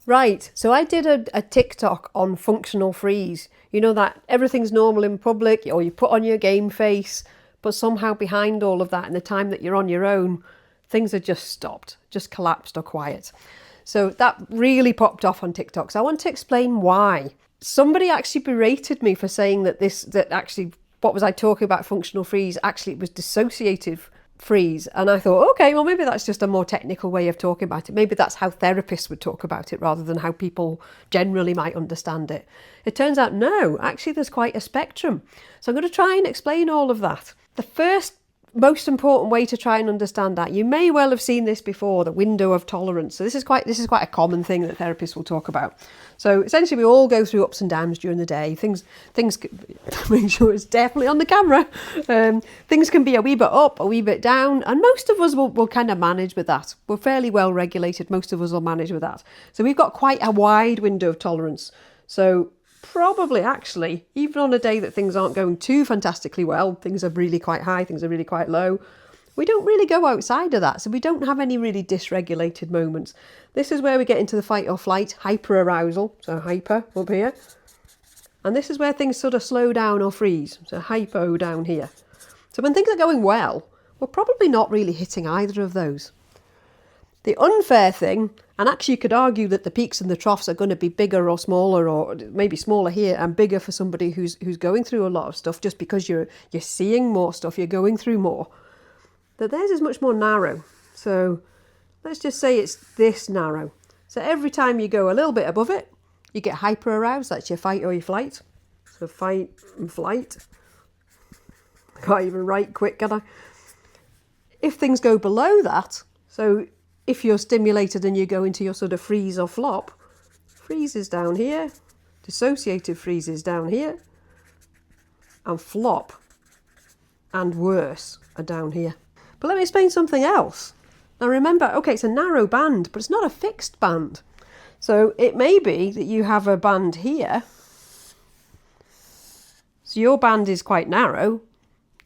Right, so I did a TikTok on functional freeze. You know that everything's normal in public, or you put on your game face, but somehow behind all of that, in the time that you're on your own, things are just stopped, just collapsed or quiet. So that really popped off on TikTok. So I want to explain why. Somebody actually berated me for saying that actually, what was I talking about functional freeze? Actually, it was dissociative freeze. And I thought, okay, well, maybe that's just a more technical way of talking about it. Maybe that's how therapists would talk about it rather than how people generally might understand it. It turns out, no, actually, there's quite a spectrum. So I'm going to try and explain all of that. The first most important way to try and understand that, you may well have seen this before, the window of tolerance. So this is quite a common thing that therapists will talk about. So essentially we all go through ups and downs during the day. Things make sure it's definitely on the camera. Things can be a wee bit up, a wee bit down, and most of us will kind of manage with that. We're fairly well regulated. Most of us will manage with that. So we've got quite a wide window of tolerance. So probably actually, even on a day that things aren't going too fantastically well, things are really quite high, things are really quite low, we don't really go outside of that. So we don't have any really dysregulated moments. This is where we get into the fight or flight, hyperarousal, so hyper up here. And this is where things sort of slow down or freeze, so hypo down here. So when things are going well, we're probably not really hitting either of those. The unfair thing, and actually you could argue that the peaks and the troughs are going to be bigger or smaller, or maybe smaller here and bigger for somebody who's going through a lot of stuff, just because you're seeing more stuff, you're going through more. That theirs is much more narrow. So let's just say it's this narrow. So every time you go a little bit above it, you get hyper aroused. That's your fight or your flight. So fight and flight. Can't even write quick, can I? If things go below that, so if you're stimulated and you go into your sort of freeze or flop, freeze is down here, dissociative freeze is down here, and flop and worse are down here. But let me explain something else. Now remember, okay, it's a narrow band, but it's not a fixed band. So it may be that you have a band here. So your band is quite narrow.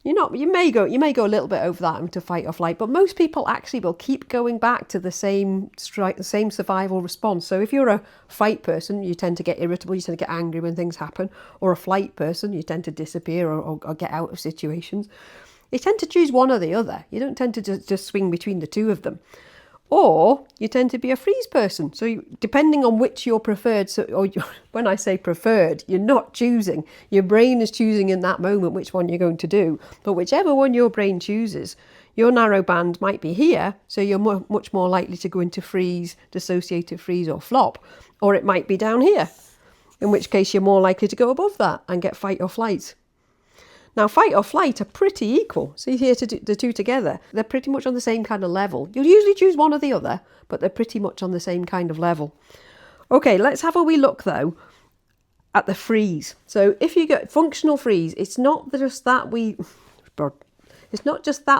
You may go a little bit over that into fight or flight, but most people actually will keep going back to the same survival response. So if you're a fight person, you tend to get irritable, you tend to get angry when things happen, or a flight person, you tend to disappear or get out of situations. You tend to choose one or the other. You don't tend to just swing between the two of them. Or you tend to be a freeze person. So depending on which you're preferred, when I say preferred, you're not choosing. Your brain is choosing in that moment which one you're going to do. But whichever one your brain chooses, your narrow band might be here. So you're much more likely to go into freeze, dissociative freeze or flop. Or it might be down here, in which case you're more likely to go above that and get fight or flight. Now, fight or flight are pretty equal. See here, the two together, they're pretty much on the same kind of level. You'll usually choose one or the other, but they're pretty much on the same kind of level. Okay, let's have a wee look, though, at the freeze. So if you get functional freeze, it's not just that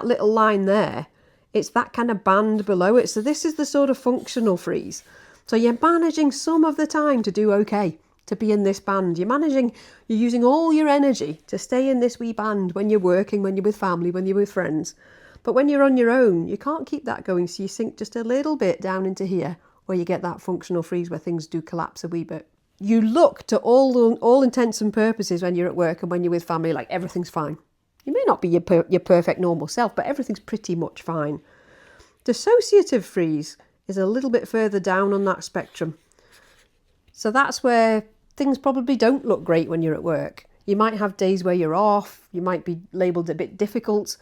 little line there. It's that kind of band below it. So this is the sort of functional freeze. So you're managing some of the time to do okay, to be in this band. You're using all your energy to stay in this wee band when you're working, when you're with family, when you're with friends. But when you're on your own, you can't keep that going. So you sink just a little bit down into here, where you get that functional freeze where things do collapse a wee bit. You look to all intents and purposes when you're at work and when you're with family like everything's fine. You may not be your perfect normal self, but everything's pretty much fine. Dissociative freeze is a little bit further down on that spectrum. So that's where things probably don't look great when you're at work. You might have days where you're off, you might be labelled a bit difficult,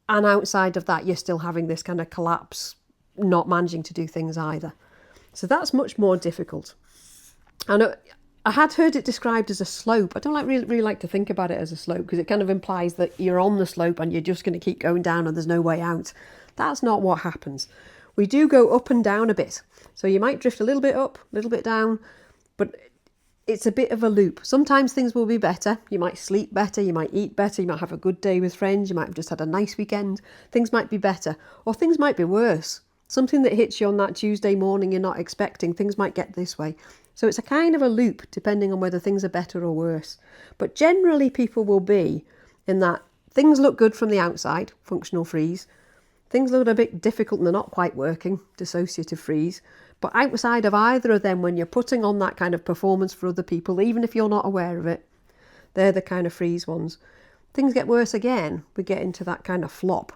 and outside of that you're still having this kind of collapse, not managing to do things either. So that's much more difficult. And I had heard it described as a slope. I don't really like to think about it as a slope, because it kind of implies that you're on the slope and you're just going to keep going down and there's no way out. That's not what happens. We do go up and down a bit. So you might drift a little bit up, a little bit down, but it's a bit of a loop. Sometimes things will be better. You might sleep better, you might eat better, you might have a good day with friends, you might have just had a nice weekend. Things might be better, or things might be worse. Something that hits you on that Tuesday morning you're not expecting, things might get this way. So it's a kind of a loop depending on whether things are better or worse. But generally people will be in that things look good from the outside, functional freeze. Things look a bit difficult and they're not quite working, dissociative freeze. But outside of either of them, when you're putting on that kind of performance for other people, even if you're not aware of it, they're the kind of freeze ones. Things get worse again, we get into that kind of flop.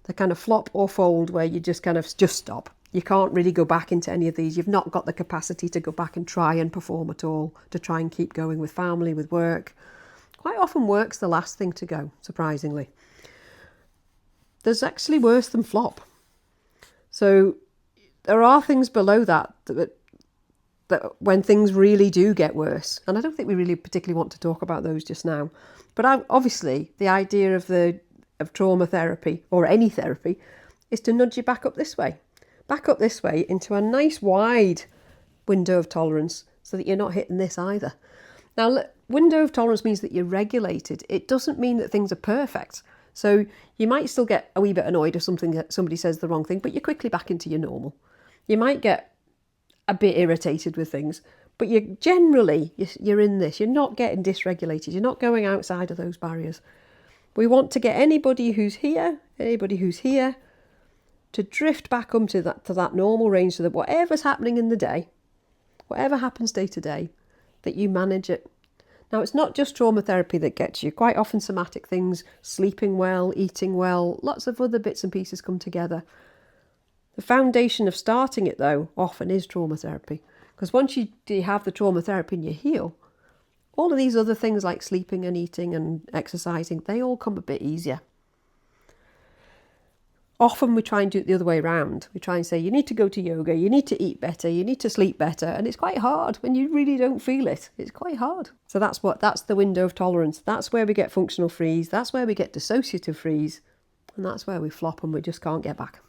The kind of flop or fold where you just kind of just stop. You can't really go back into any of these. You've not got the capacity to go back and try and perform at all, to try and keep going with family, with work. Quite often work's the last thing to go, surprisingly. There's actually worse than flop. So there are things below that when things really do get worse. And I don't think we really particularly want to talk about those just now. But obviously the idea of trauma therapy, or any therapy, is to nudge you back up this way. Back up this way into a nice wide window of tolerance so that you're not hitting this either. Now, window of tolerance means that you're regulated. It doesn't mean that things are perfect. So you might still get a wee bit annoyed if somebody says the wrong thing, but you're quickly back into your normal. You might get a bit irritated with things, but you're in this. You're not getting dysregulated. You're not going outside of those barriers. We want to get anybody who's here, to drift back up to that normal range so that whatever's happening in the day, whatever happens day to day, that you manage it. Now, it's not just trauma therapy that gets you. Quite often somatic things, sleeping well, eating well, lots of other bits and pieces come together. The foundation of starting it, though, often is trauma therapy. Because once you have the trauma therapy and you heal, all of these other things like sleeping and eating and exercising, they all come a bit easier. Often we try and do it the other way around. We try and say, you need to go to yoga, you need to eat better, you need to sleep better. And it's quite hard when you really don't feel it. It's quite hard. So that's the window of tolerance. That's where we get functional freeze. That's where we get dissociative freeze. And that's where we flop and we just can't get back.